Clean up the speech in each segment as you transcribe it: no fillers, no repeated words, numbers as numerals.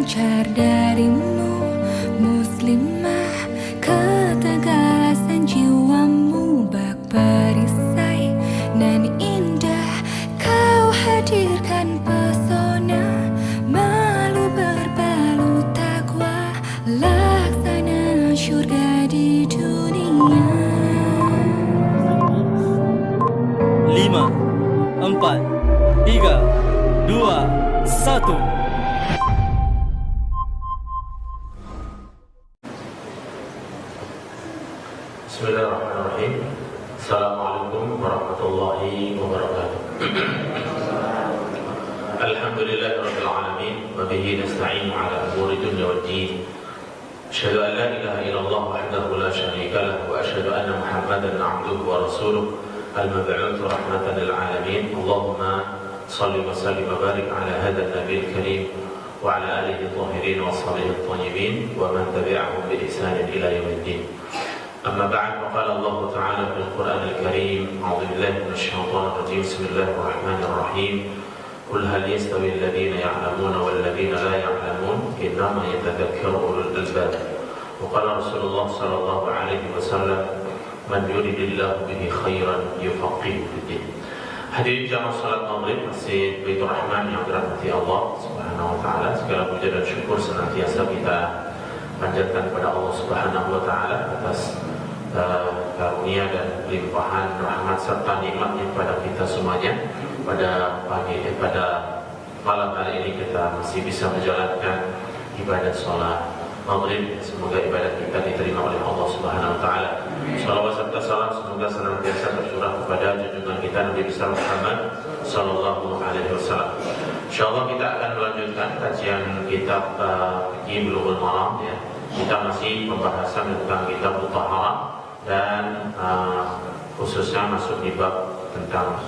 terpancar darimu, muslimah, ketegasan jiwamu bak perisai nan indah. Kau hadirkan pesona, malu berbalut takwa, laksana syurga di dunia. 5, 4, 3, 2, 1. Bismillahirrahmanirrahim. Assalamualaikum warahmatullahi wabarakatuh. Alhamdulillahirabbil alamin wa bihi nasta'inu ala umuri dunya waddin. Asyhadu an la ilaha illallah wahdahu la syarika lahu wa asyhadu anna Muhammadan 'abduhu wa rasuluh al-mab'uts rahmatan lil alamin. Allahumma shalli wa sallim wa barik ala hadzal nabiyil karim wa ala alihi tahirin wa sahbihi at-tayyibin wa man tabi'ahum bi ihsan ila yaumiddin. أما بعد فقال الله تعالى في القرآن الكريم أعوذ بالله من الشيطان الرجيم بسم الله الرحمن الرحيم قل هل يستوي الذين يعلمون والذين لا يعلمون إنما يتذكر أولو الألباب وقال رسول الله صلى الله عليه وسلم من يريد الله به خيرا يفقهه في الدين. Hadirin jamaah salat maghrib Masjid Baitur Rahman yang dirahmati Allah Subhanahu wa taala, segala puja dan syukur senantiasa kita panjatkan kepada Allah Subhanahu wa taala atas karunia dan limpahan rahmat serta nikmatnya kepada kita semuanya. Pada malam hari ini kita masih bisa menjalankan ibadah sholat maghrib. Semoga ibadah kita diterima oleh Allah Subhanahu wa taala. Shalawat serta salam semoga senantiasa tercurah kepada junjungan kita Nabi besar Muhammad sallallahu alaihi wasallam. Insyaallah kita akan melanjutkan kajian kitab Fiqh Bulughul Maram ya. Kita masih pembahasan tentang kitab Thaharah dan khususnya masuk di bab tentang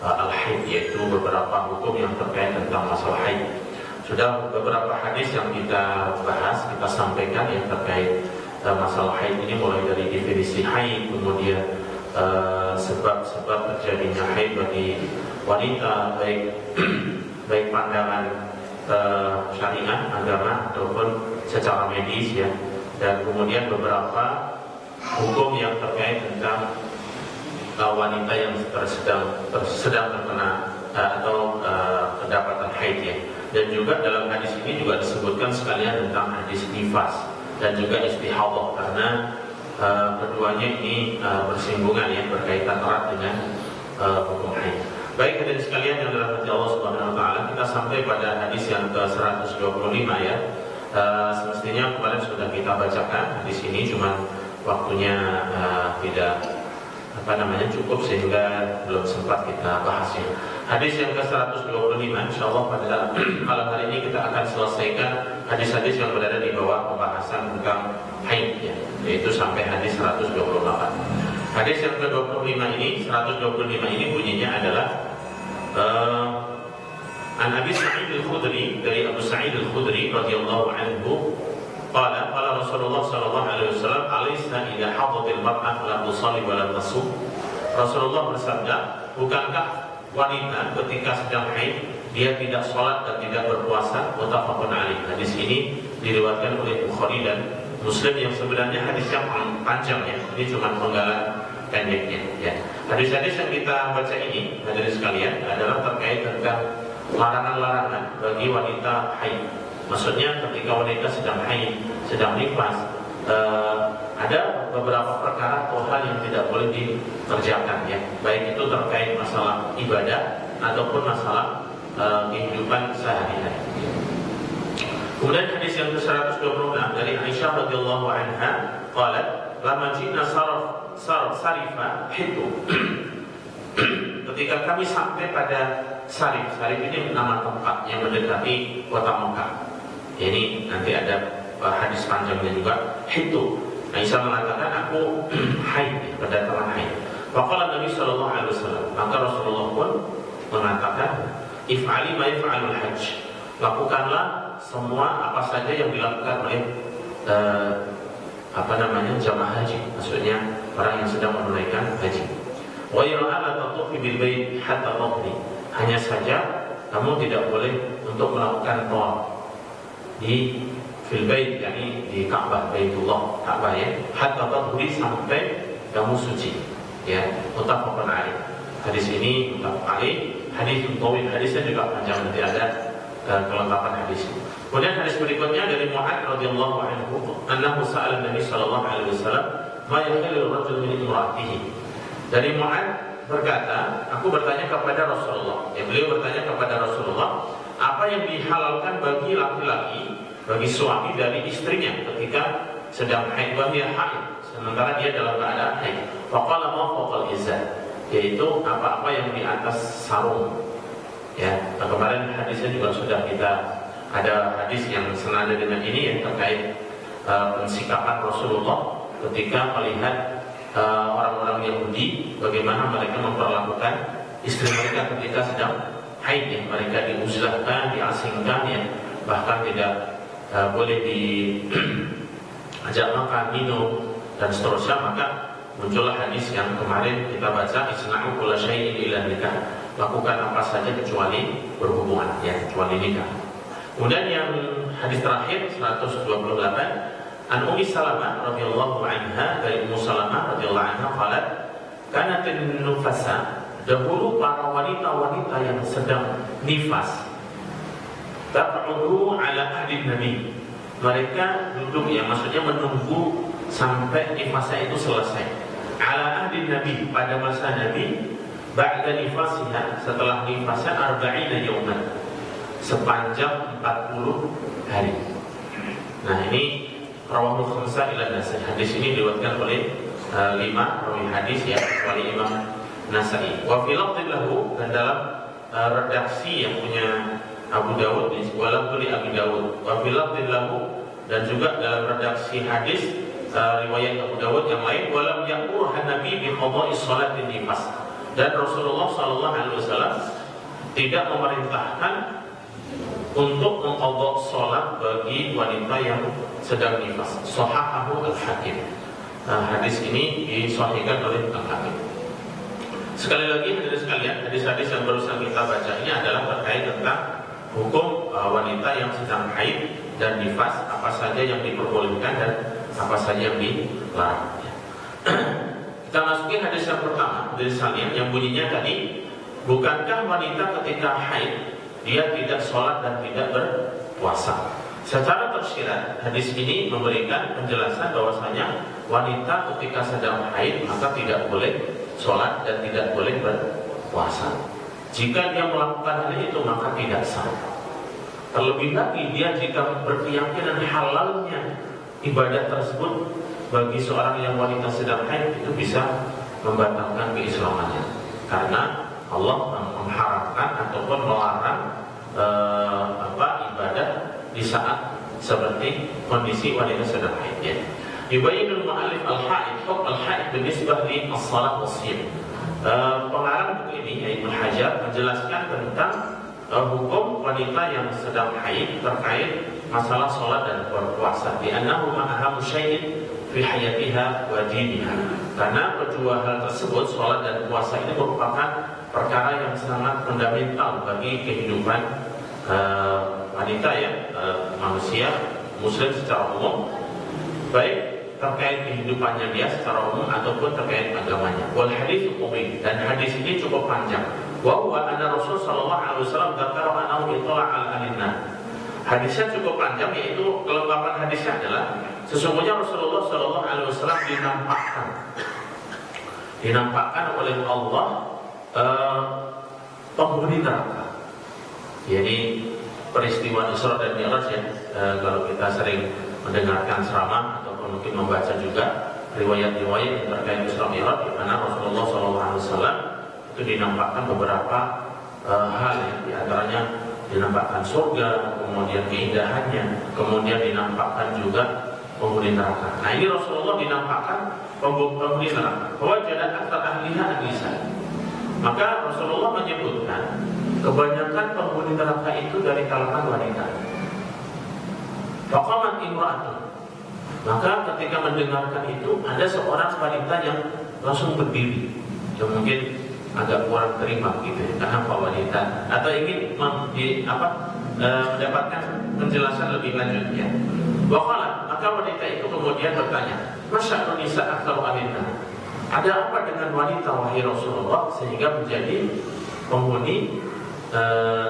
al-haid, yaitu beberapa hukum yang terkait tentang masalah haid. Sudah beberapa hadis yang kita bahas, kita sampaikan yang terkait masalah haid ini, mulai dari definisi haid, kemudian sebab-sebab terjadinya haid bagi wanita, baik pandangan syariat agama ataupun secara medis ya, dan kemudian beberapa hukum yang terkait tentang wanita yang sedang terkena atau kedapatan haid ya. Dan juga dalam hadis ini juga disebutkan sekalian tentang hadis nifas dan juga istihadah, karena keduanya ini bersinggungan ya, berkaitan erat dengan hukum haid. Baik hadirin sekalian yang dirahmati Allah Subhanahu wa taala, kita sampai pada hadis yang ke-125 ya. Semestinya kemarin sudah kita bacakan hadis ini, cuman waktunya tidak cukup sehingga belum sempat kita bahasnya. Hadis yang ke-125 insyaallah pada malam hari ini kita akan selesaikan hadis-hadis yang berada di bawah pembahasan tentang haid ya, yaitu sampai hadis 128. Hadis yang ke-25 ini, 125 ini bunyinya adalah An Abi Sa'id Al-Khudri, dari Abu Sa'id Al-Khudri radhiyallahu anhu, qala Rasulullah sallallahu alaihi wasallam, "Alaysa idza hadatil mar'ah la tusalli wa la tasum." Rasulullah bersabda, bukankah wanita ketika sedang haid dia tidak sholat dan tidak berpuasa? Muttafaqun alaih. Hadis ini diriwayatkan oleh Bukhari dan Muslim, yang sebenarnya hadis yang panjang ya. Ini cuma penggalan pendeknya ya. Hadis-hadis yang kita baca ini hadirin sekalian adalah terkait tentang larangan-larangan bagi wanita haid. Maksudnya ketika wanita sedang haid, sedang nifas, ada beberapa perkara atau hal yang tidak boleh dikerjakan ya, baik itu terkait masalah ibadah ataupun masalah kehidupan sehari-hari. Kemudian hadis yang ke-126 dari Aisyah radhiyallahu anha, qalat lama jina sarifa hitu. Ketika kami sampai pada Sarif ini nama tempat yang mendekati kota Mekah. Ini nanti ada hadis panjangnya juga. Hitu, Aisyah mengatakan aku haid, kedatangan haid. Faqala Nabi sallallahu alaihi wasallam, maka Rasulullah pun mengatakan, if'ali ma yaf'alul hajj. Lakukanlah semua apa saja yang dilakukan oleh jamaah haji, maksudnya orang yang sedang menunaikan haji. Wa ya'ala tatufi bil bait hatta taqdi. Hanya saja kamu tidak boleh untuk melakukan tawaf. di fil bait, yakni di Ka'bah, Baitullah, Ka'bah ya, hatta tadhuri, sampai kamu suci. Ya, muttafaqun alaih. Hadis ini muttafaq alaih. Hadis tawil, hadisnya juga panjang, nanti ada kelengkapan hadis. Kemudian hadis berikutnya dari Mu'adz radhiyallahu anhu, annahu sa'ala Nabi sallallahu alaihi wasallam ma yahillu rajul min imra'atihi. Dari Mu'adz berkata, aku bertanya kepada Rasulullah. Ya, beliau bertanya kepada Rasulullah, apa yang dihalalkan bagi laki-laki, bagi suami dari istrinya ketika sedang haid, wahia haid, sementara dia dalam keadaan haid. Faqala ma fawqal izar, yaitu apa-apa yang di atas sarung. Ya, kemarin hadisnya juga sudah kita ada hadis yang senada dengan ini yang terkait pensikapan Rasulullah ketika melihat orang-orang Yahudi, bagaimana mereka memperlakukan istri mereka ketika sedang haid, ya. Mereka diuzlahkan, diasingkan, ya. Bahkan tidak boleh diajak makan, minum, dan seterusnya. Maka muncullah hadis yang kemarin kita baca, isna'u kulla syai'in illa nikah, lakukan apa saja kecuali berhubungan, ya, kecuali nikah. Kemudian yang hadis terakhir 128, an Ummi Salamah radhiyallahu anha, dari Ummu Salamah radhiyallahu anha qalat, kanatin nufasa, dahulu para wanita-wanita yang sedang nifas, taq'udu ala ahdi Nabi, mereka duduk, ya, maksudnya menunggu sampai nifasnya itu selesai. Ala ahdi Nabi, pada masa Nabi, ba'da nifasiha, setelah nifasnya, arba'ina yawman, sepanjang 40 hari. Nah, ini rawahul khamsah ila Nasai. Hadis ini diriwayatkan oleh 5 rawi hadis, ya, kecuali Imam Nasai. Wa fi lafdhin lahu, dan dalam redaksi yang punya Abu Dawud, walaupun di Abu Dawud, wa fi lafdhin lahu, dan juga dalam redaksi hadis riwayat Abu Dawud yang lain, walam yaqurha Nabi bi qada'i sholatin nifas, dan Rasulullah sallallahu alaihi wasallam tidak memerintahkan untuk mengqadha salat bagi wanita yang sedang nifas. Shahahahu al-Hakim. Hadis ini disahihkan oleh Al-Hakim. Sekali lagi hadirin sekalian, hadis-hadis yang barusan kita baca ini adalah terkait tentang hukum wanita yang sedang haid dan nifas, apa saja yang diperbolehkan dan apa saja yang dilarang. Kita masuki hadis yang pertama dari Salim yang bunyinya tadi, bukankah wanita ketika haid dia tidak sholat dan tidak berpuasa? Secara tersirat, hadis ini memberikan penjelasan bahwasanya wanita ketika sedang haid maka tidak boleh sholat dan tidak boleh berpuasa. Jika dia melakukan hal itu maka tidak sah. Terlebih lagi dia jika berkeyakinan halalnya ibadah tersebut bagi seorang yang wanita sedang haid, itu bisa membatalkan keislamannya, karena Allah mengharamkan ataupun melarang ibadah di saat seperti kondisi wanita sedang haid, ya. Yubayyinul mu'allif al-haid, hukm al-haid binisbah li as-salat was-siyam. Pengarang buku ini, yaitu Ibnu Hajar, menjelaskan tentang hukum wanita yang sedang haid terkait masalah sholat dan berpuasa. Li'annahu ma'ahamu syai'in fi hayatiha wa diniha. Karena kedua hal tersebut, sholat dan puasa ini merupakan perkara yang sangat fundamental bagi kehidupan wanita, ya, manusia muslim secara umum, baik terkait kehidupannya dia secara umum ataupun terkait agamanya. Wal hadits umum, dan hadis ini cukup panjang. Wa huwa anna Rasul sallallahu alaihi wasallam dzakara annahu itala al-alinna. Hadisnya cukup panjang, yaitu kelengkapan hadisnya adalah sesungguhnya Rasulullah sallallahu alaihi wasallam dinampakkan oleh Allah penghuni neraka. Jadi peristiwa Isra dan Mi'raj, ya, kalau kita sering mendengarkan ceramah ataupun mungkin membaca juga riwayat-riwayat yang terkait Isra Mi'raj, di mana Rasulullah SAW itu dinampakkan beberapa hal, ya, di antaranya dinampakkan surga, kemudian keindahannya, kemudian dinampakkan juga penghuni neraka. Nah, ini Rasulullah dinampakkan penghuni neraka. Wajadat aktsar ahliha an-nisa. Maka Rasulullah menyebutkan kebanyakan penghuni neraka itu dari kalangan wanita. Faqamat imra'atun. Maka ketika mendengarkan itu, ada seorang wanita yang langsung berdiri, yang mungkin agak kurang terima gitu, ya, karena wanita atau ingin mendapatkan penjelasan lebih lanjutnya. Waqala, maka wanita itu kemudian bertanya, Masya'un nisa aktsaru ahlina. Ada apa dengan wanita wahai Rasulullah sehingga menjadi penghuni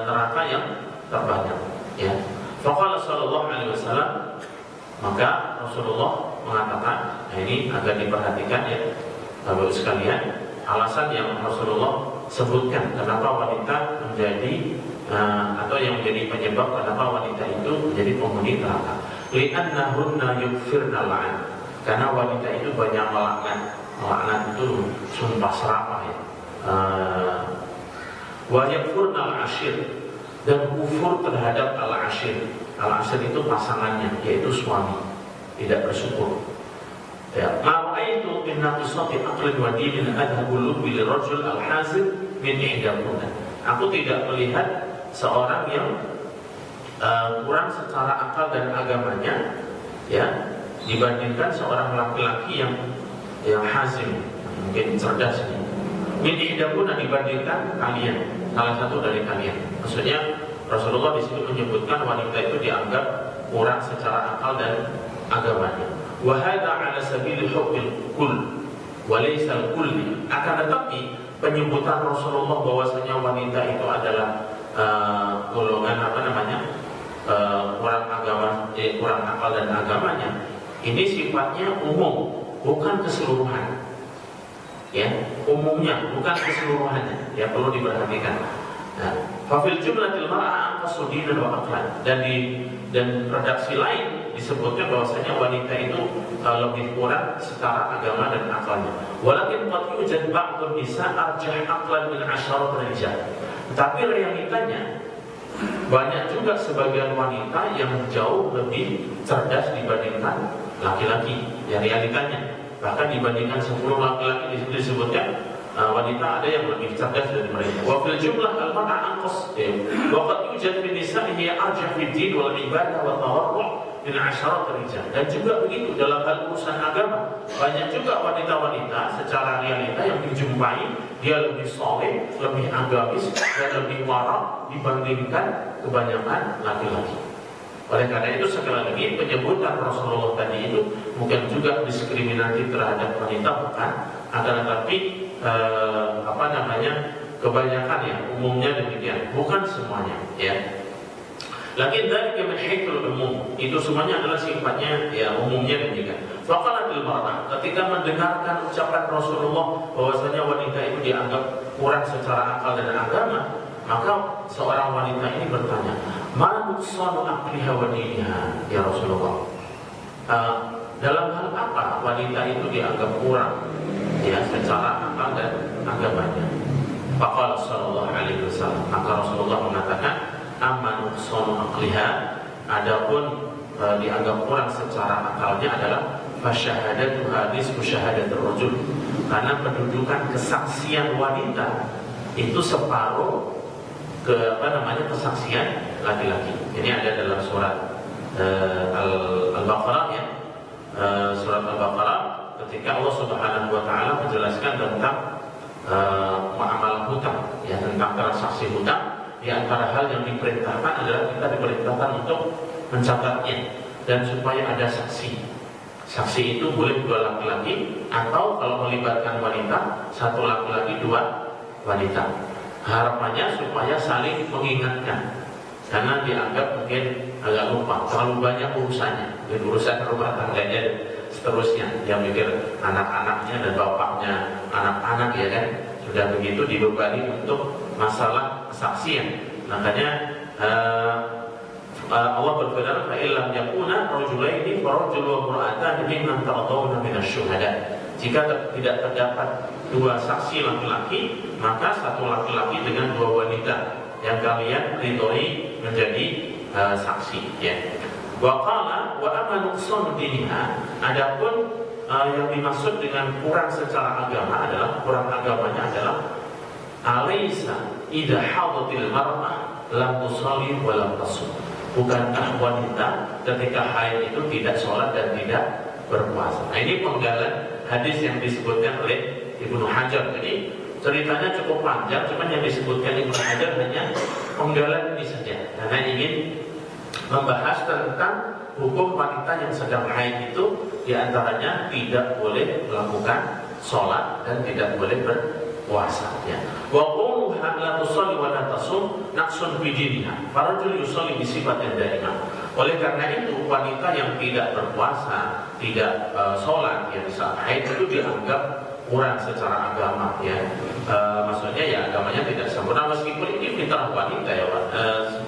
neraka yang terbanyak? Ya. Faqala sallallahu alaihi wasallam, maka Rasulullah mengatakan, nah ini agak diperhatikan ya, Bapak sekalian, alasan yang Rasulullah sebutkan kenapa wanita menjadi atau yang menjadi penyebab kenapa wanita itu menjadi penghuni neraka. Li'annahunna yukfirna la'an. Karena wanita itu banyak melaknat. Melaknat itu sumpah serapah ya. Wa yakfurna al-ashir, dan kufur terhadap al-ashir. Al-ashir itu pasangannya, yaitu suami, tidak bersyukur. Ya, ma'aitu min naqisati aqlin wa dinin adhabul lubbi lirajul al-hazir min ihdakunna. Aku tidak melihat seorang yang kurang secara akal dan agamanya, ya, dibandingkan seorang laki-laki yang hazim, mungkin cerdas ini. Min ihdakunna, dibandingkan kalian, salah satu dari kalian. Maksudnya Rasulullah di situ menyebutkan wanita itu dianggap kurang secara akal dan agamanya. Wa hadza 'ala sabili hukmil kull wa laysa al-kulli. Akan tetapi penyebutan Rasulullah bahwasanya wanita itu adalah golongan kurang akal dan agamanya, ini sifatnya umum, bukan keseluruhan. Ya, umumnya, bukan keseluruhannya. Ya, perlu diperhatikan. Nah, fafil jumlatil mar'a anqasu dinan wa aqlan, dan redaksi lain disebutkan bahwasanya wanita itu lebih kurang secara agama dan akalnya. Walakin qad yujad ba'dun nisa arjah aqlan min 'asharat rijal. Tapi realitanya banyak juga sebagian wanita yang jauh lebih cerdas dibandingkan laki-laki. Ya, realitanya bahkan dibandingkan 10 laki-laki di situ disebutkan wanita ada yang lebih cerdas dari mereka. Wa fil jumlah al-mar'a anqas. Wa qad yujad min nisa'ihi arjah fid din wal ibadah wa tawarru' min 'asharat rijal. Dan juga begitu dalam hal urusan agama, banyak juga wanita-wanita secara realita yang dijumpai dia lebih soleh, lebih agamis dan lebih wara dibandingkan kebanyakan laki-laki. Oleh karena itu sekali lagi penyebutan Rasulullah tadi itu bukan juga diskriminatif terhadap wanita, bukan, akan tetapi kebanyakan ya, umumnya demikian, bukan semuanya ya. Lakin dari kemenhekul umum itu semuanya adalah sifatnya ya umumnya demikian. Faqalatil mar'ah, ketika mendengarkan ucapan Rasulullah bahwasanya wanita itu dianggap kurang secara akal dan agama, maka seorang wanita ini bertanya, "Ma nuqsanu aqliha wa diniha ya Rasulullah?" Dalam hal apa wanita itu dianggap kurang ya secara akal dan agamanya? Faqala sallallahu alaihi wasallam, maka Rasulullah mengatakan, "Amma nuqsanu aqliha," adapun dianggap kurang secara akalnya adalah fasyahadatu hadis musyahadatur rajul, karena pendudukan kesaksian wanita itu separuh kesaksian laki-laki. Ini ada dalam surat Al-Baqarah ya. Surat Al-Baqarah ketika Allah Subhanahu wa taala menjelaskan tentang muamalah hutang ya, tentang transaksi hutang. Di antara hal yang diperintahkan adalah kita diperintahkan untuk mencatatnya dan supaya ada saksi. Saksi itu boleh 2 laki-laki atau kalau melibatkan wanita 1 laki-laki 2 wanita. Harapannya supaya saling mengingatkan, karena dianggap mungkin agak lupa, terlalu banyak urusannya, urusan rumah tangganya dan seterusnya. Dia mikir anak-anaknya dan bapaknya anak-anak ya kan, sudah begitu dibebani untuk masalah kesaksian. Makanya Allah berfirman, "Fa illam yakuna rajulaini fa rajul wa imra'atan mimman tardawna minasy-syuhada." Jika tidak terdapat 2 saksi laki-laki, maka 1 laki-laki dengan 2 wanita yang kalian ridhoi menjadi saksi ya. Wa qala wa amma nuqsanu diniha, adapun yang dimaksud dengan kurang secara agama adalah kurang agamanya adalah alaysa idza hadatil mar'ah lam tusalli wa lam tasum. Bukankah wanita ketika haid itu tidak sholat dan tidak berpuasa? Nah, ini penggalan hadis yang disebutkan oleh Ibnu Hajar. Jadi ceritanya cukup panjang, cuman yang disebutkan Ibnu Hajar hanya penggalan ini saja, karena ingin membahas tentang hukum wanita yang sedang haid itu, diantaranya tidak boleh melakukan sholat dan tidak boleh berpuasa. Ya. Wa qawluha la tusalli wa la tasum naqsun fi diniha. Farajul yusalli bi sifatin daimah. Oleh karena itu wanita yang tidak berpuasa, tidak sholat ya di saat haid itu dianggap kurang secara agama ya. Maksudnya ya agamanya tidak sempurna, meskipun ini fitrah wanita ya Pak.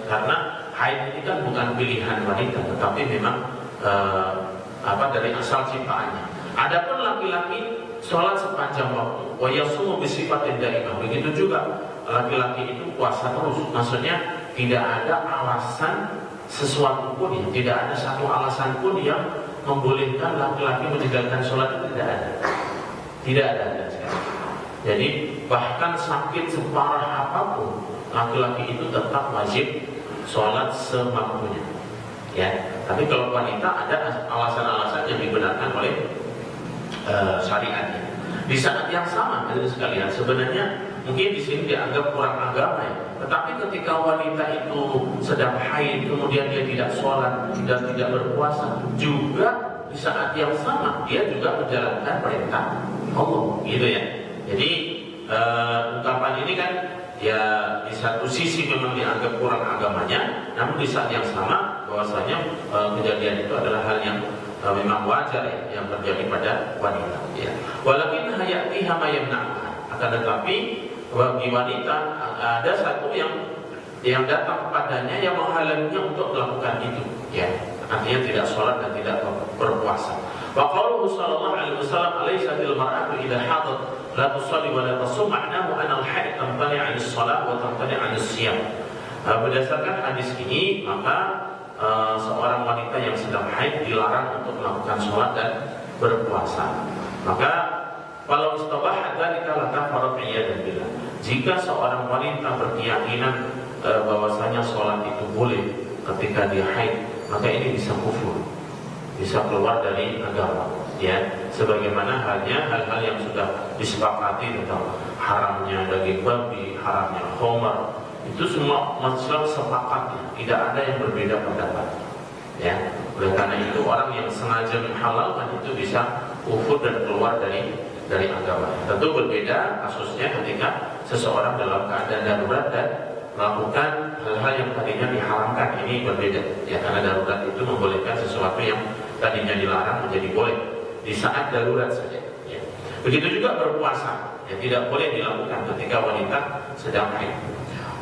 Karena haid ini kan bukan pilihan wanita, tetapi memang dari asal ciptaannya. Adapun laki-laki sholat sepanjang waktu, wa yasumu bi sifatin daimah. Begitu juga laki-laki itu puasa terus. Maksudnya tidak ada alasan sesuatu pun ya, tidak ada satu alasan pun yang membolehkan laki-laki meninggalkan sholat, itu tidak ada. Tidak ada sekali. Jadi bahkan sakit separah apapun, laki-laki itu tetap wajib sholat semampunya. Ya, tapi kalau wanita ada alasan-alasan yang dibenarkan oleh syariatnya. Di saat yang sama, hadirin sekalian, sebenarnya mungkin di sini dianggap kurang agama ya. Tetapi ketika wanita itu sedang haid, kemudian dia tidak sholat dan tidak berpuasa, juga di saat yang sama dia juga menjalankan perintah Allah, gitu ya. Jadi ungkapan ini kan ya di satu sisi memang dianggap kurang agamanya, namun di saat yang sama bahwasanya kejadian itu adalah hal yang memang wajar ya, yang terjadi pada wanita. Ya. Walakin hayatiha ma yamna'uha. Akan tetapi bagi wanita ada satu yang datang kepadanya yang menghalanginya untuk melakukan itu. Ya. Artinya tidak sholat dan tidak berpuasa. Wa qauluhu sallallahu alaihi wasallam alaysa til mar'atu idza hadat la tusalli wa la tasum ma'nahu anna al-haid tamtani 'an as-shalah wa tamtani 'an as-siyam. Berdasarkan hadis ini maka seorang wanita yang sedang haid dilarang untuk melakukan sholat dan berpuasa. Maka kalau istabahat dzalika la kafarat iyadan billah. Jika seorang wanita berkeyakinan bahwasanya sholat itu boleh ketika dia haid, maka ini bisa kufur, bisa keluar dari agama. Ya, sebagaimana halnya hal-hal yang sudah disepakati tentang haramnya daging babi, haramnya khamar, itu semua Islam sepakat, tidak ada yang berbeda pendapat. Ya, oleh karena itu orang yang sengaja menghalalkan itu bisa kufur dan keluar dari agama. Tentu berbeda kasusnya ketika seseorang dalam keadaan darurat dan melakukan hal-hal yang tadinya diharamkan. Ini berbeda ya, karena darurat itu membolehkan sesuatu yang tadinya dilarang menjadi boleh di saat darurat saja ya. Begitu juga berpuasa ya, tidak boleh dilakukan ketika wanita sedang haid.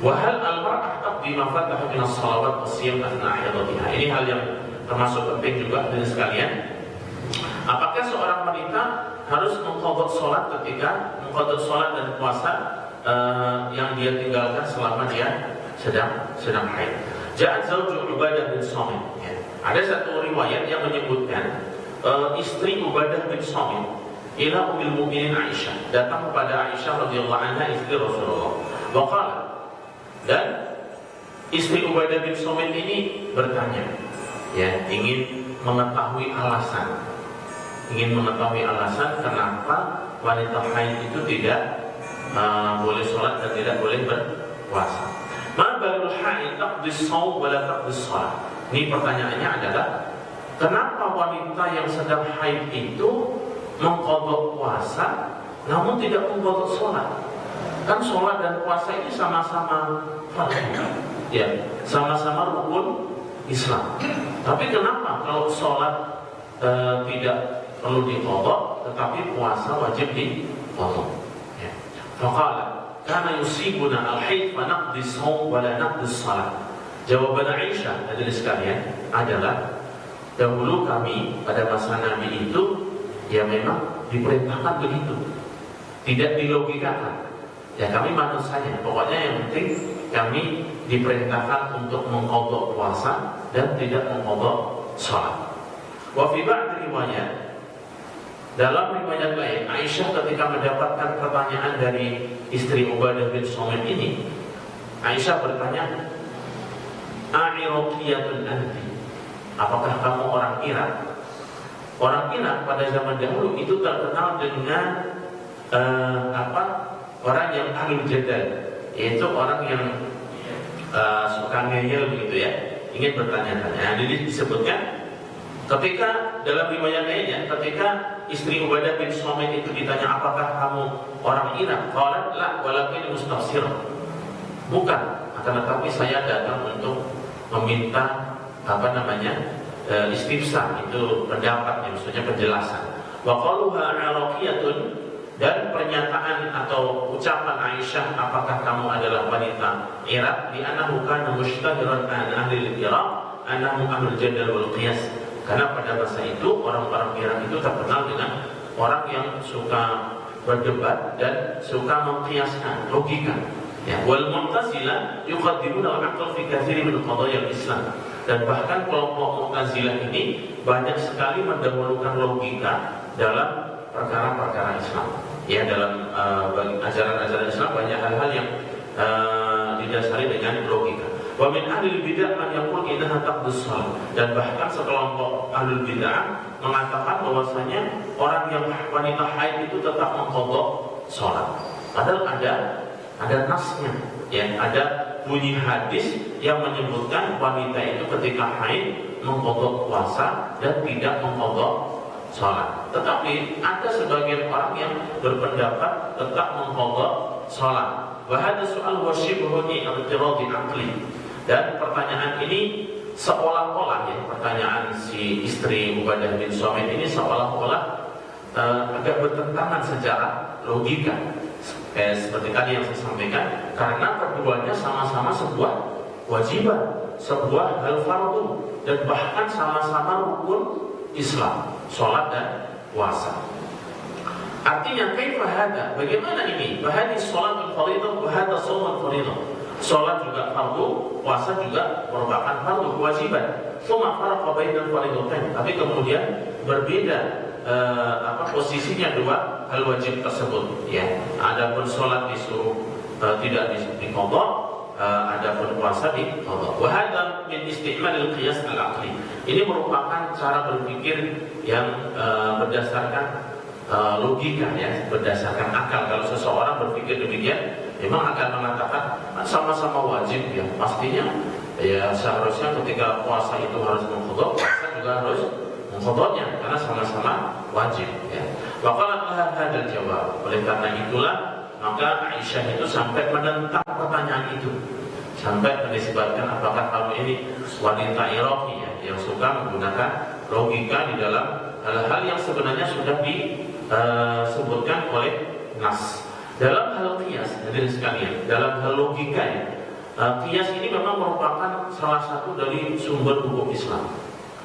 Wahal al-mar'ah taqdi ma fataha min as-salawat was-siyam athna haidatiha. Ini hal yang termasuk penting juga dari sekalian. Apakah seorang wanita harus mengqadha salat ketika mengqadha salat dan puasa yang dia tinggalkan selama dia sedang haid? Ja'at zawju Ubadah bin Samit ya. Ada satu riwayat yang menyebutkan istri Ubadah bin Samit ila ummul mukminin Aisyah, datang kepada Aisyah radhiyallahu anha, istri Rasulullah. Wa qala, dan istri Ubadah bin Samit ini bertanya ya, ingin mengetahui alasan kenapa wanita haid itu tidak boleh sholat dan tidak boleh berpuasa. Ma balul haid taqdi shaum wa la taqdi shalah. Ini pertanyaannya adalah kenapa wanita yang sedang haid itu mengqadha puasa namun tidak mengqadha sholat? Kan sholat dan puasa ini sama-sama fardu, ya, sama-sama rukun Islam. Tapi kenapa kalau sholat tidak perlu diqadha, tetapi puasa wajib diqadha? Ya. Faqala kana yusibuna al-haid fa naqdi shaum wa la naqdi shalah. Jawaban Aisyah hadirin sekalian adalah dahulu kami pada masa Nabi itu ya memang diperintahkan begitu, tidak dilogikakan. Ya kami manusianya, pokoknya yang penting kami diperintahkan untuk mengqadha puasa dan tidak mengqadha salat. Wa fi ba'd riwayat, dalam riwayat lain, Aisyah ketika mendapatkan pertanyaan dari istri Ubadah bin Samit ini, Aisyah bertanya, "A'iraqiyatun anti?" Apakah kamu orang Irak? Orang Irak pada zaman dahulu itu terkenal dengan orang yang ahlul jadal, yaitu orang yang suka ngeyel begitu ya, ingin bertanya-tanya. Jadi disebutkan ketika dalam riwayat lainnya, ketika istri Ubadah bin Samit itu ditanya, apakah kamu orang Irak? Qalat la walakin mustafsir. Bukan, akan tetapi saya datang untuk meminta istifsar, itu pendapat, maksudnya penjelasan. Wa qaluha araqiyatun, dan pernyataan atau ucapan Aisyah, apakah kamu adalah wanita Irak, di annahu kana mushtahiran an ahli Irak annahum ahlul jadal wal qiyas. Karena pada masa itu orang-orang Irak itu terkenal dengan orang yang suka berdebat dan suka mengkiaskan logika. Ya, wal Mu'tazilah yuqaddimuna al-aql fi katsir min qadaya al-Islam. Dan bahkan kelompok Mu'tazilah ini banyak sekali mendahulukan logika dalam perkara-perkara Islam. Ya, dalam ajaran-ajaran Islam banyak hal-hal yang didasari dengan logika. Wa min ahlil bid'ah man yaqul innaha taqdus shalah. Dan bahkan sekelompok ahlul bid'ah mengatakan bahwasanya orang yang wanita haid itu tetap mengqadha salat. Padahal ada nasnya, ya, ada bunyi hadis yang menyebutkan wanita itu ketika haid mengqadha puasa dan tidak mengqadha salat. Tetapi ada sebagian orang yang berpendapat tetap mengqadha salat. Wa hadha su'al wa shibhu i'tiradi aqli. Dan pertanyaan ini seolah-olah, ya, pertanyaan si istri Ubadah bin Samit ini seolah-olah agak bertentangan secara logika. Seperti tadi yang saya sampaikan, karena keduanya sama-sama sebuah kewajiban, sebuah hal fardu, dan bahkan sama-sama rukun Islam, sholat dan puasa. Artinya kaifa hada? Bagaimana ini? Bahadi sholatul fardhu wa hada shaumul fardhu. Sholat juga fardu, puasa juga merupakan fardu, kewajiban. Tsumma faraqa bainal fardhatain. Tapi kemudian berbeda posisinya dua hal wajib tersebut, ya. Adapun sholat disuruh tidak diqadha, adapun puasa diqadha. Wa hadha min isti'malil qiyas al-aqli. Ini merupakan cara berpikir yang berdasarkan logika, ya, berdasarkan akal. Kalau seseorang berpikir demikian, memang akan mengatakan sama-sama wajib, ya. Pastinya, ya, seharusnya ketika puasa itu harus mengqadha, puasa juga harus mengqadhanya, karena sama-sama wajib, ya. Waqalat laha hadzal jawab. Oleh karena itulah maka Aisyah itu sampai menentang pertanyaan itu, sampai menisbatkan apakah kamu ini wanita Iraqi, ya, yang suka menggunakan logika di dalam hal-hal yang sebenarnya sudah disebutkan oleh nas. Dalam hal qiyas, hadirin sekalian, dalam hal logika, ya, qiyas ini memang merupakan salah satu dari sumber hukum Islam.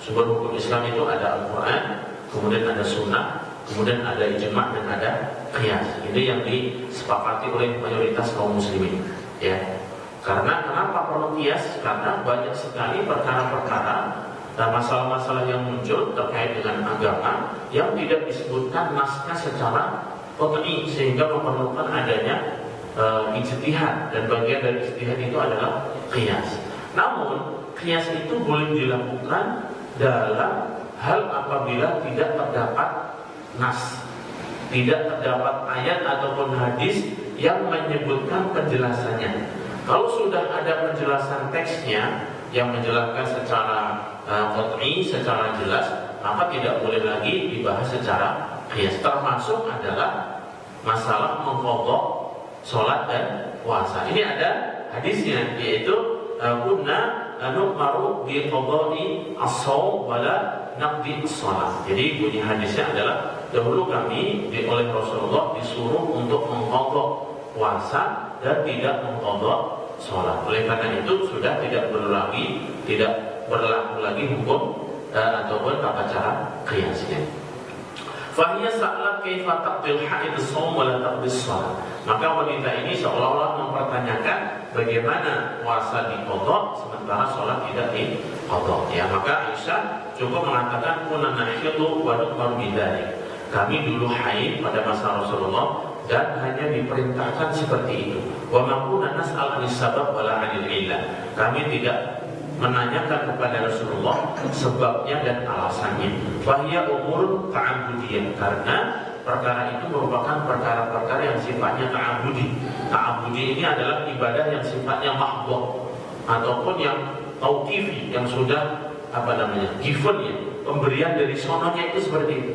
Sumber hukum Islam itu ada Al-Quran, kemudian ada Sunnah, kemudian ada ijma' dan ada qiyas. Ini yang disepakati oleh mayoritas kaum muslimin, ya. Karena kenapa perlu qiyas? Karena banyak sekali perkara-perkara dan masalah-masalah yang muncul terkait dengan agama yang tidak disebutkan nasnya secara qat'i, sehingga memerlukan adanya ijtihad, dan bagian dari ijtihad itu adalah qiyas. Namun qiyas itu boleh dilakukan dalam hal apabila tidak terdapat nas, tidak terdapat ayat ataupun hadis yang menyebutkan penjelasannya. Kalau sudah ada penjelasan teksnya yang menjelaskan secara qat'i, secara jelas, maka tidak boleh lagi dibahas secara qiyas. Termasuk adalah masalah mengqadha sholat dan puasa. Ini ada hadisnya, yaitu kunna nu'maru bi qada'i as-shaum wa la naqdi as-shalah. Jadi bunyi hadisnya adalah dahulu kami oleh Rasulullah disuruh untuk mengqadha puasa dan tidak mengqadha sholat. Oleh karena itu sudah tidak berlaku lagi hukum ataupun tata cara qiyasnya. Fahiyya sa'alat kaifa taqdil haid as-shaum wa la taqdi as-shalah. Maka wanita ini seolah-olah mempertanyakan bagaimana puasa diqadha sementara sholat tidak diqadha. Ya, maka Aisyah cukup mengatakan kunna nahidu wa nu'maru bidzalik. Kami dulu haid pada masa Rasulullah dan hanya diperintahkan seperti itu. Wa ma kunna nas'al 'anis sabab wala 'anil illah. Kami tidak menanyakan kepada Rasulullah sebabnya dan alasannya. Fahiyya umur ta'abbudiyah, karena perkara itu merupakan perkara-perkara yang sifatnya ta'abbudi. Ta'abbudi ini adalah ibadah yang sifatnya mahdhah, ataupun yang tauqifi, yang sudah given ya, pemberian dari sononya itu seperti itu.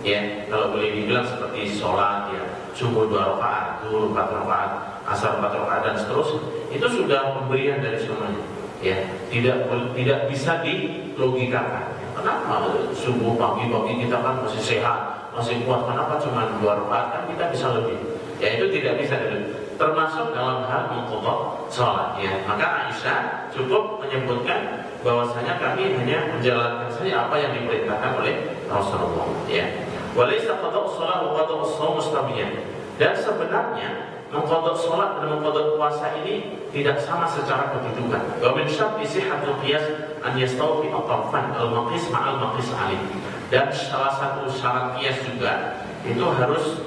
Ya, kalau boleh dibilang seperti sholat ya, subuh 2 rakaat, zuhur 4 rakaat, asar 4 rakaat dan seterusnya, itu sudah pemberian dari sononya. Ya, tidak bisa dilogikakan. Kenapa subuh pagi-pagi kita kan masih sehat, masih kuat, kenapa cuma 2 rakaat, kan kita bisa lebih. Ya, itu tidak bisa dulu. Termasuk dalam hal mengqadha salat ya. Maka Aisyah cukup menyebutkan bahwasanya kami hanya menjalankan saja apa yang diperintahkan oleh Rasulullah ya. Walaysa qadha shalah wa qadha shaum mustawiyan. Dan sebenarnya mengqadha salat dan mengqadha puasa ini tidak sama secara kedudukan. Wa min syarti sihhatul qiyas an yastawfi at-tarfan al-maqis ma'al maqis alim. Dan salah satu syarat qiyas juga itu harus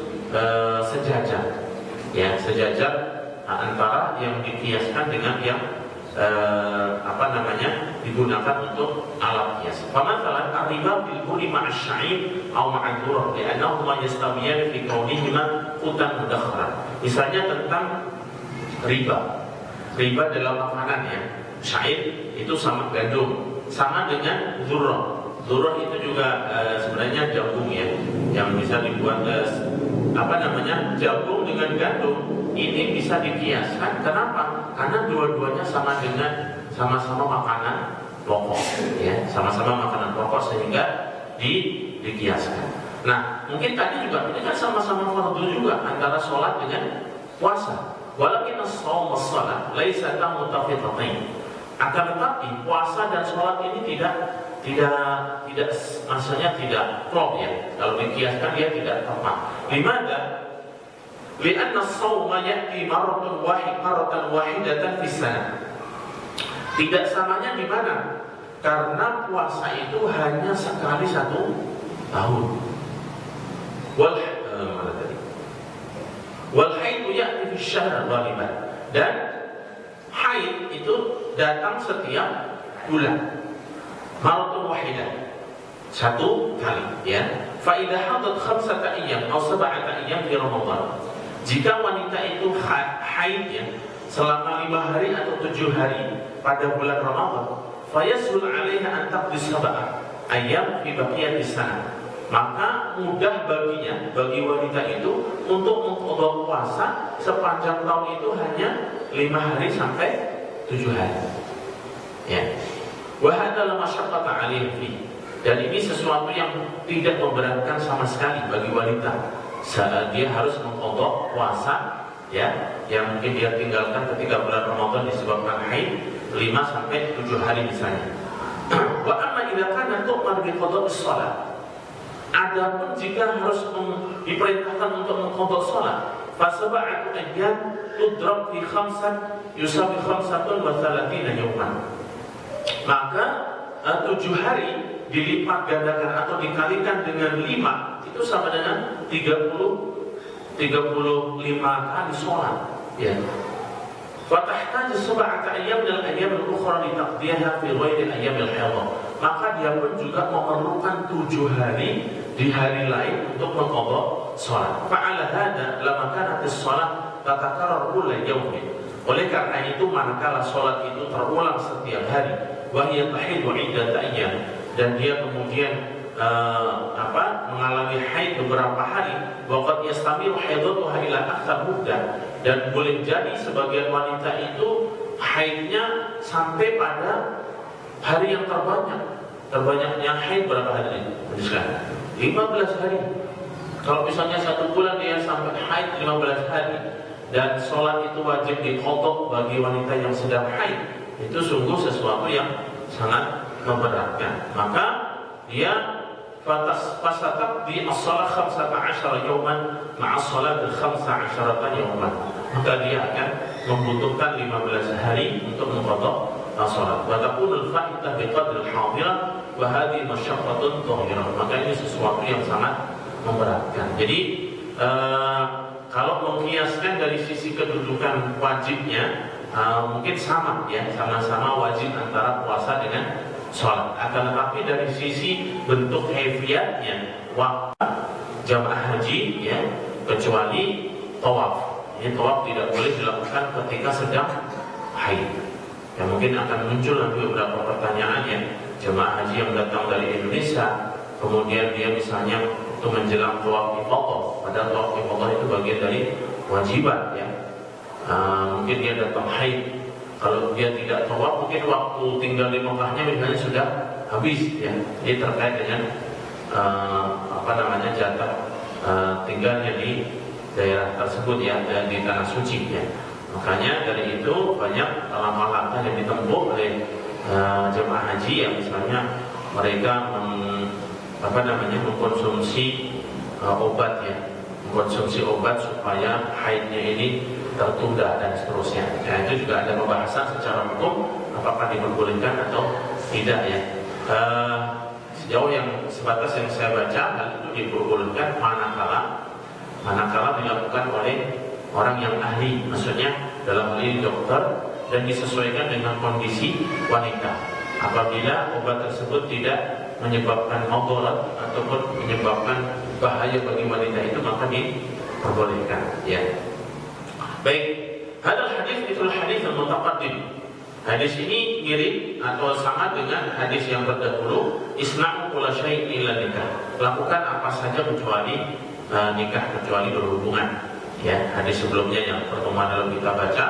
sejajar. Ya, sejajar antara yang dikiaskan dengan yang digunakan untuk alat kias. Pemasalan riba bil buri ma'as sya'ir atau ma'ad durr, li'annahuma yastawiyan fi kaunihima qutan mudakhkhara. Misalnya tentang riba. Riba dalam makanan ya. Syair itu sama gandum, sama dengan durr. Durr itu juga sebenarnya jagung ya, yang bisa dibuat jagung dengan gandum. Ini bisa dikiaskan. Kenapa? Karena dua-duanya sama-sama makanan pokok, ya, sama-sama makanan pokok sehingga dikiaskan. Nah, mungkin tadi juga ini kan sama-sama fardu juga antara sholat dengan puasa. Walakin as-shaum was-shalah laisa mutafiqatain. Akan tetapi puasa dan sholat ini tidak maksudnya tidak klop ya. Kalau dikiaskan dia tidak tepat. Limadha? Lianna as-shauma ya'ti maratan wahidatan fi sana. Tidak samanya di mana? Karena puasa itu hanya sekali 1 tahun. Wal haid ya'ti fi syahr ghaliban. Dan haid itu datang setiap bulan. Maratun wahidah, 1 kali ya. Fa idza hadat 5 ayyam atau 7 ayyam di Ramadan. Jika wanita itu haid ya selama 5 hari atau 7 hari pada bulan Ramadan, fayasul 'alaiha an taqdi 7 ayyam fi baqiyati sana. Maka mudah baginya, bagi wanita itu untuk mengqadha puasa sepanjang tahun itu hanya 5 hari sampai 7 hari. Ya. Wa hadza la masyaqqata 'alaihi fi. Dan ini sesuatu yang tidak memberatkan sama sekali bagi wanita. Saat dia harus mengqadha puasa ya, yang mungkin dia tinggalkan ketika bulan Ramadan disebabkan haid 5 sampai 7 hari misalnya. Wa amma idza kana tu'mar bi qada'i shalah. Adapun jika harus diperintahkan untuk mengqadha shalah, fa 7 ayyam tudrab fi 5 yusawi 35 yawman. Maka 7 hari dilipat gandakan atau dikalikan dengan 5 itu sama dengan 35 kali sholat ya. Fatahtaj 7 ayyam dan ayyam al-ukhra li taqdiyaha fi ghairi ayyam al-haidh. Maka dia pun juga memerlukan 7 hari di hari lain untuk mengqadha sholat. Fa'ala hadza lama kanat as-shalah tatakarrar kulla yawmin. Oleh karena itu manakala sholat itu terulang setiap hari, wa hiya tahidu 'iddata ayyam, dan dia kemudian mengalami haid beberapa hari, waqad yastamiru haidatuha ila akthar muddah, dan boleh jadi sebagian wanita itu haidnya sampai pada hari yang terbanyaknya haid berapa hari ini? 15 hari. Kalau misalnya 1 bulan dia sampai haid 15 hari, dan sholat itu wajib diqadha bagi wanita yang sedang haid, itu sungguh sesuatu yang sangat memberatkan. Maka dia fasataqdi as-shalah 15 yawman ma'a shalat al-15 yawman. Maka dia akan membutuhkan 15 hari untuk mengqadha salat. Wa taqulu al-fa'idah bi qadri al-hadirah wa hadhihi masyaqqatun dhahirah. Maka ini sesuatu yang sangat memberatkan. Jadi kalau mengkiaskan dari sisi kedudukan wajibnya, mungkin sama ya, sama-sama wajib antara puasa dengan sholat. Akan tetapi dari sisi bentuk kaifiatnya, waktu jamaah haji ya, kecuali tawaf. Ini tawaf tidak boleh dilakukan ketika sedang haid. Ya mungkin akan muncul nanti beberapa pertanyaan ya, jemaah haji yang datang dari Indonesia, kemudian dia misalnya untuk menjelang tawaf ifadah, padahal tawaf ifadah itu bagian dari kewajiban ya. Mungkin dia datang haid, kalau dia tidak tawaf mungkin waktu tinggal di Mekahnya misalnya sudah habis ya. Jadi terkait dengan jatah tinggalnya di daerah tersebut ya, di tanah suci ya. Makanya dari itu banyak langkah-langkah yang ditempuh oleh jemaah haji yang misalnya mereka mengkonsumsi obat ya, mengkonsumsi obat supaya haidnya ini tertunda dan seterusnya. Ya, itu juga ada pembahasan secara hukum apakah diperbolehkan atau tidak ya. Sejauh yang sebatas yang saya baca, hal itu diperbolehkan manakala dilakukan oleh orang yang ahli, maksudnya dalam hal ini dokter, dan disesuaikan dengan kondisi wanita. Apabila obat tersebut tidak menyebabkan madarat ataupun menyebabkan bahaya bagi wanita itu, maka diperbolehkan ya. Baik, hadal hadis itu hadis yang mutaqaddim. Hadis ini mirip atau sama dengan hadis yang terdahulu, isna'u kulla syai'in illa nikah. Lakukan apa saja kecuali nikah, kecuali berhubungan. Ya, hadis sebelumnya yang pertemuan lalu kita baca,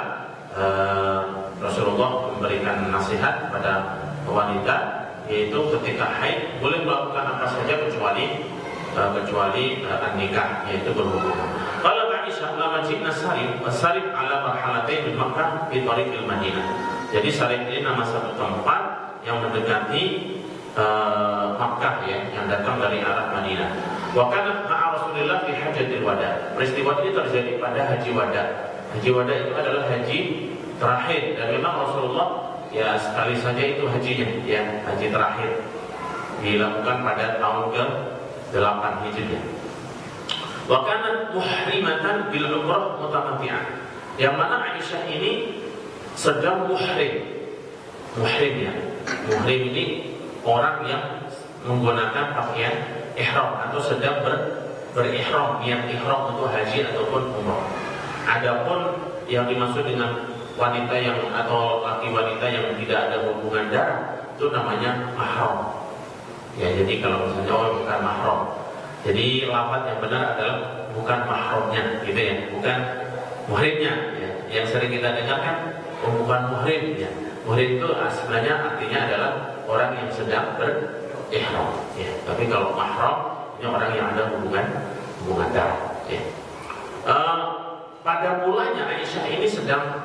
Rasulullah memberikan nasihat kepada wanita, yaitu ketika haid boleh melakukan apa saja kecuali nikah, yaitu berhubungan. Qala Aisyah lama jina sarif ala marhalatain di Makkah di tariqil Madinah. Jadi Sarif ini nama satu tempat yang mendekati Makkah ya, yang datang dari arah Madinah. Wa kana ma'a Rasulillah fi hajjatil wada. Peristiwa ini terjadi pada haji wada. Haji wada itu adalah haji terakhir, dan memang Rasulullah ya sekali saja itu hajinya ya, haji terakhir dilakukan pada tahun ke-8 Hijriah. Wa kana muhrimatan bil umrah mutamatti'ah. Yang mana Aisyah ini sedang muhrim. Muhrim ini orang yang menggunakan pakaian ihram atau sedang berihram, niat ihram untuk haji ataupun umrah. Adapun yang dimaksud dengan wanita yang atau laki wanita yang tidak ada hubungan darah itu namanya mahram. Ya, jadi kalau misalnya bukan mahram. Jadi lafaz yang benar adalah bukan mahramnya, gitu ya, bukan muhrimnya. Ya. Yang sering kita dengar kan bukan muhrim ya. Muhrim itu sebenarnya artinya adalah orang yang sedang berihram ya. Tapi kalau mahram ini orang yang ada hubungan darah ya. Pada mulanya Aisyah ini sedang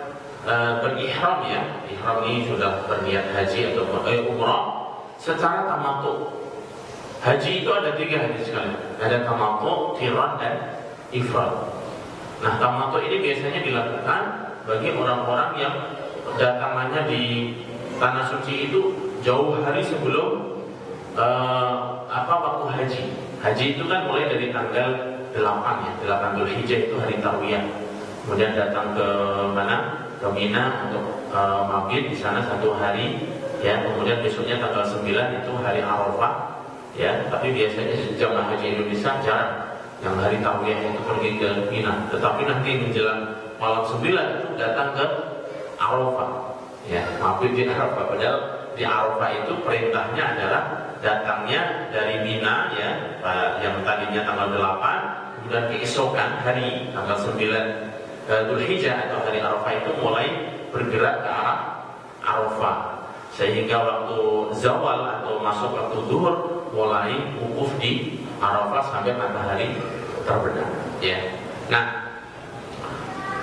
berihram ya. Ihram ini sudah berniat haji atau umrah secara tamattu. Haji itu ada 3 hadis sekali. Ada tamattu, qiran dan ifrad. Nah, tamattu ini biasanya dilakukan bagi orang-orang yang datangannya di tanah suci itu jauh hari sebelum waktu haji. Haji itu kan mulai dari tanggal 8 ya, 8 Dzulhijjah itu hari tarwiyah. Kemudian datang ke mana? Ke Mina untuk mabit di sana 1 hari ya. Kemudian besoknya tanggal 9 itu hari Arafah ya. Tapi biasanya jemaah haji Indonesia jarang yang hari tarwiyah itu pergi ke Mina. Tetapi nanti menjelang malam 9 itu datang ke Arafah ya, mabit di Arafah. Padahal di Arafah itu perintahnya adalah datangnya dari Mina ya, yang tadinya tanggal 8, kemudian keesokan hari tanggal 9 Dzulhijjah atau hari Arafah itu mulai bergerak ke arah Arafah, sehingga waktu zawal atau masuk waktu zuhur mulai wukuf di Arafah sampai matahari terbenam ya. Nah,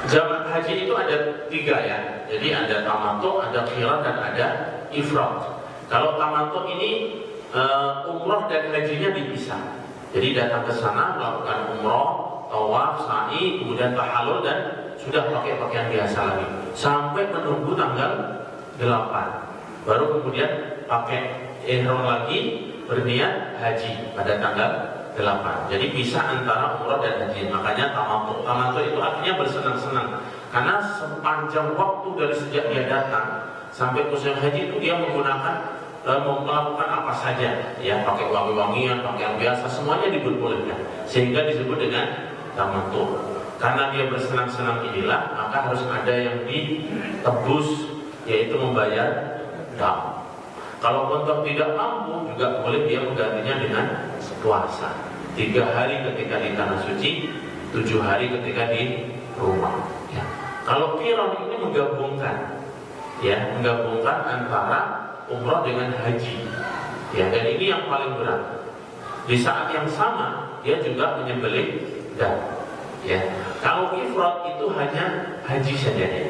jamaah haji itu ada 3 ya. Jadi ada tamattu, ada qiran dan ada ifrad. Kalau tamattu ini umrah dan hajinya dipisah. Jadi datang ke sana melakukan umrah, tawaf, sa'i, kemudian tahallul dan sudah pakai pakaian biasa lagi sampai menunggu tanggal 8. Baru kemudian pakai ihram lagi, berniat haji pada tanggal 8. Jadi bisa antara umrah dan haji. Makanya tamattu. Tamattu itu artinya bersenang-senang. Karena sepanjang waktu dari sejak dia datang sampai musim haji itu dia menggunakan melakukan apa saja ya, pakai wangi-wangian, pakaian biasa, semuanya diperbolehkan. Sehingga disebut dengan tamattu. Karena dia bersenang-senang inilah, maka harus ada yang ditebus yaitu membayar dam. Kalau kontak tidak mampu juga boleh dia menggantinya dengan puasa. 3 hari ketika di tanah suci, 7 hari ketika di rumah. Ya. Kalau qiran ini menggabungkan antara umrah dengan haji. Ya, dan ini yang paling berat. Di saat yang sama dia juga menyembelih dam. Ya. Kalau ifrad itu hanya haji saja ya.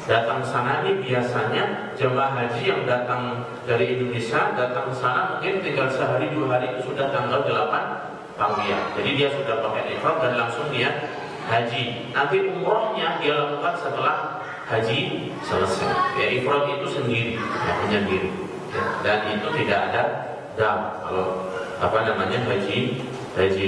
Datang sana ini biasanya jemaah haji yang datang dari Indonesia datang sana mungkin tinggal sehari 2 hari itu sudah tanggal 8 tarwiyah. Jadi dia sudah pakai ifrad dan langsung dia haji. Nanti umrohnya dia lakukan setelah haji selesai. Ya, ifrad itu sendiri, ya, menyendiri. Ya, dan itu tidak ada dam kalau haji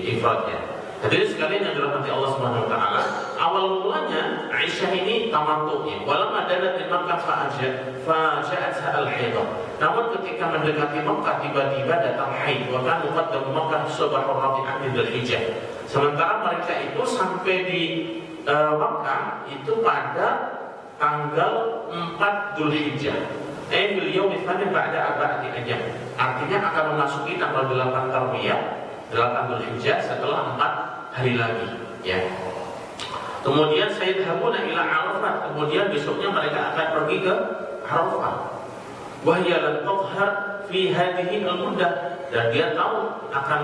ifradnya. Jadi sekalian yang dirahmati Allah Subhanahu wa taala, awal mulanya Aisyah ini tamattu ya. Walamma dalat di Makkah fa'ja'atha al-haidah. Namun ketika mendekati Makkah tiba-tiba datang haid. Wa kan muqaddam Makkah subhur rabi'ah min Dzulhijjah. Sementara mereka itu sampai di Makkah itu pada tanggal 4 Dzulhijjah. Fil yaumi tsani ba'da arba'ati ayyam. Artinya akan memasuki tanggal 8 Tarwiyah, 8 Dzulhijjah setelah 4 hari lagi, ya. Kemudian sayadhabuna ila Arafah. Kemudian besoknya mereka akan pergi ke Arafah. Wa hiya lan tadhhar fi hadhihi al-muddah. Dan dia tahu akan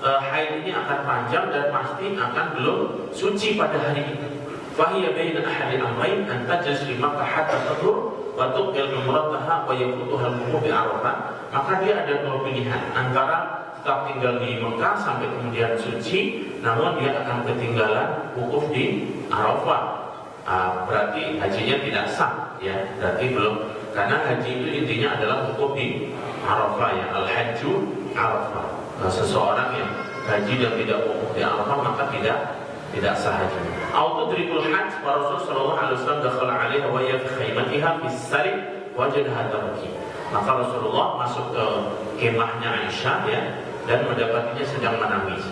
haid ini akan panjang dan pasti akan belum suci pada hari itu. Fa hiya baina ahadi amrayn an tajlis li Makkah hatta tadhur wa tuqil umrataha wa yafutuha al-wuquf bi Arafah. Maka dia ada 2 pilihan antara tetap tinggal di Mekah sampai kemudian suci, namun dia akan ketinggalan wukuf di Arafah. Berarti hajinya tidak sah, ya. Berarti belum, karena haji itu intinya adalah wukuf di Arafah, ya. Al-hajju Arafah. Seseorang yang haji dan tidak wukuf di Arafah maka tidak sah haji. Autudrikul hajj, Rasul sallallahu alaihi wasallam dakhala 'alaiha wa hiya fi khaymatiha fi as-sarib wajadaha tabki. Maka Rasulullah masuk ke kemahnya Aisyah, ya, dan mendapatinya sedang menangis.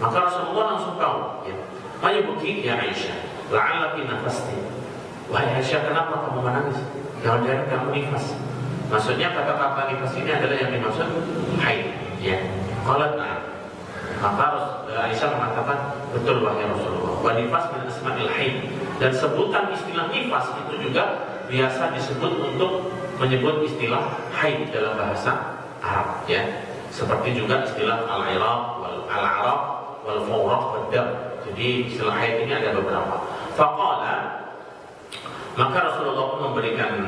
Maka Rasulullah langsung tahu, ya. Mayubuki ya Aisyah, la'allaki nafasti. Wahai Aisyah, kenapa kamu menangis? Jangan-jangan kamu nifas. Maksudnya kata-kata nifas ini adalah yang dimaksud haid, ya. Qalat na'am. Maka Aisyah mengatakan, betul wahai Rasulullah. Wa nifas min asma'il haid. Dan sebutan istilah nifas itu juga biasa disebut untuk menyebut istilah haid dalam bahasa Arab, ya. Seperti juga istilah al-iraq, al-araq, wal-fawraq, wal-dam. Jadi istilah haid ini ada beberapa. Faqala, maka Rasulullah pun memberikan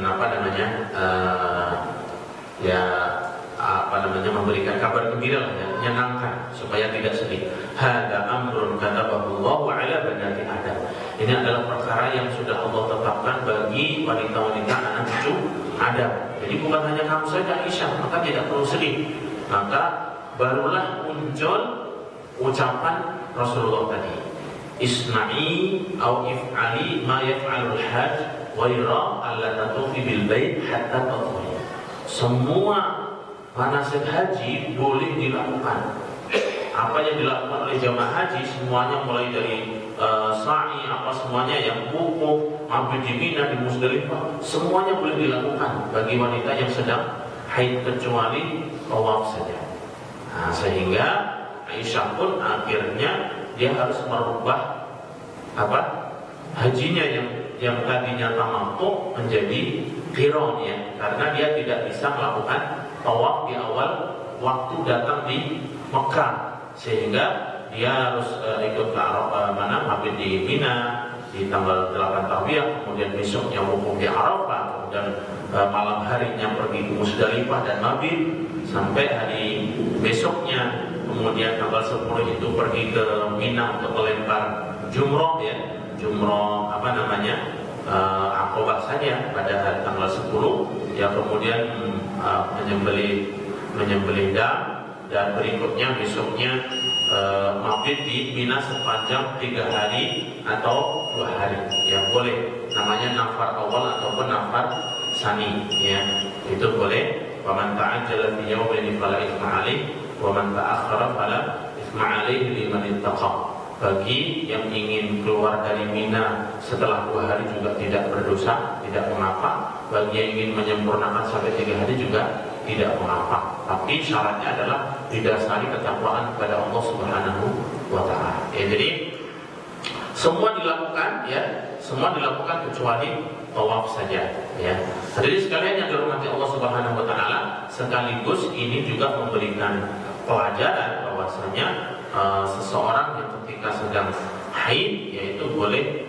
memberikan kabar gembira, ya, menyenangkan supaya tidak sedih. Hada amrun katabahu Allahu ala banati Adam. Ini adalah perkara yang sudah Allah tetapkan bagi wanita-wanita anak cucu Adam. Jadi bukan hanya kamu saja Aisyah, maka tidak perlu sedih. Maka barulah muncul ucapan Rasulullah tadi, isna'i au if'ali ma yaf'alul hajj ghaira alla tatufi bil bait hatta tatwi. Semua manasik haji boleh dilakukan. Apa yang dilakukan oleh jamaah haji semuanya mulai dari sa'i, apa semuanya yang wukuf, mabit di Mina, di Musdalifah, semuanya boleh dilakukan bagi wanita yang sedang haid kecuali tawaf saja. Nah, sehingga Aisyah pun akhirnya dia harus merubah hajinya yang tadinya tamattu menjadi qiran, ya, karena dia tidak bisa melakukan tawaf di awal waktu datang di Mekah, sehingga dia harus ikut ke Arafah, mabit di Mina di tanggal 8 Tarwiyah, kemudian besoknya wukuf di Arafah, kemudian malam harinya pergi ke Musdalifah dan mabit sampai hari besoknya, kemudian tanggal 10 itu pergi ke Mina untuk melempar jumroh, ya, jumroh Aqabah saja pada hari tanggal 10, ya, kemudian menyembelih dam, dan berikutnya besoknya mabit di Mina sepanjang 3 hari atau 2 hari, ya, boleh, namanya nafar awal ataupun nafar sani, ya, itu boleh. Wa man ta'ajjala fi yawmin fala ithma 'alaihi wa man ta'akhkhara fala ithma 'alaihi liman ittaqa. Bagi yang ingin keluar dari Mina setelah 2 hari juga tidak berdosa, tidak mengapa. Bagi yang ingin menyempurnakan sampai 3 hari juga tidak mengapa. Tapi syaratnya adalah didasari ketakwaan kepada Allah Subhanahu wa Ta'ala. Ya, jadi semua dilakukan, ya, semua dilakukan kecuali tawaf saja, ya. Jadi sekalian yang dirahmati Allah Subhanahu wa Ta'ala, sekaligus ini juga memberikan pelajaran bahwasanya seseorang yang ketika sedang haid, yaitu boleh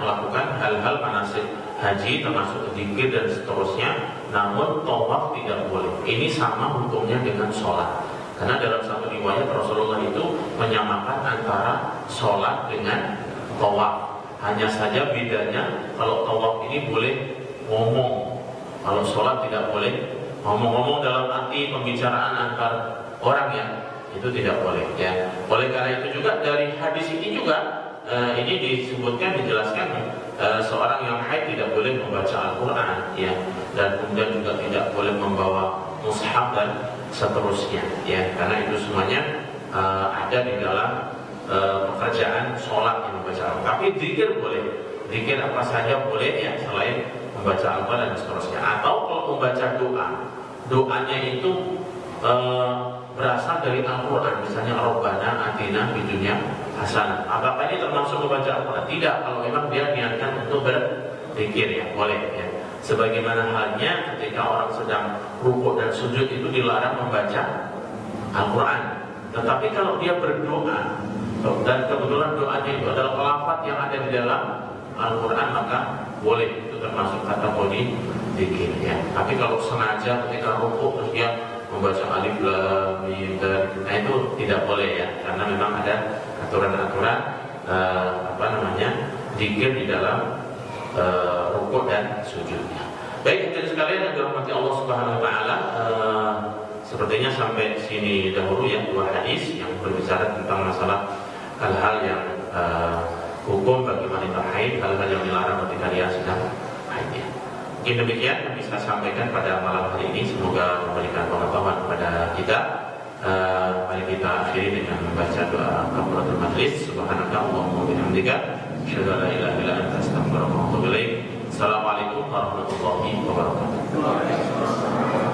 melakukan hal-hal manasik haji termasuk zikir dan seterusnya, namun tawaf tidak boleh. Ini sama hukumnya dengan sholat, karena dalam satu riwayat Rasulullah itu menyamakan antara sholat dengan tawaf. Hanya saja bedanya, kalau tawaf ini boleh ngomong, kalau sholat tidak boleh ngomong-ngomong dalam arti pembicaraan antar orang, ya, itu tidak boleh, ya. Oleh karena itu juga dari hadis ini juga ini disebutkan, dijelaskan seorang yang haid tidak boleh membaca Al-Quran, ya, dan kemudian juga tidak boleh membawa mushaf dan seterusnya, ya, karena itu semuanya ada di dalam pekerjaan sholat yang membaca Al-Quran. Tapi zikir boleh, zikir apa saja boleh, ya, selain membaca Al-Quran dan seterusnya. Atau kalau membaca doa, doanya itu berasal dari Al-Quran, misalnya Rabbana atina fid dunya hasanah. Apakah ini termasuk membaca Al-Quran? Tidak, kalau memang dia niatkan untuk berzikir, ya, boleh, ya. Sebagaimana halnya ketika orang sedang rukuk dan sujud itu dilarang membaca Al-Quran. Tetapi kalau dia berdoa dan kebetulan doanya itu adalah lafaz yang ada di dalam Al-Quran, maka boleh, itu termasuk kategori zikir, ya. Tapi kalau sengaja ketika rukuk terus dia membaca alif lam mim, nah itu tidak boleh, ya, karena memang ada aturan-aturan zikir di dalam rukuk dan sujudnya. Baik, hadirin sekalian yang dirahmati Allah Subhanahu wa Ta'ala, sepertinya sampai sini dahulu, ya, 2 hadis yang berbicara tentang masalah hal-hal yang hukum bagi wanita haid, hal-hal yang dilarang ketika dia sedang haid, ya. Mungkin demikian yang bisa saya sampaikan pada malam hari ini. Semoga memberikan pengetahuan kepada kita. Mari kita akhiri dengan membaca doa kafaratul majlis. Subhanakallahumma wa bihamdika, asyhadu an la ilaha illa anta, astaghfiruka wa atubu ilaik. Assalamualaikum warahmatullahi wabarakatuh.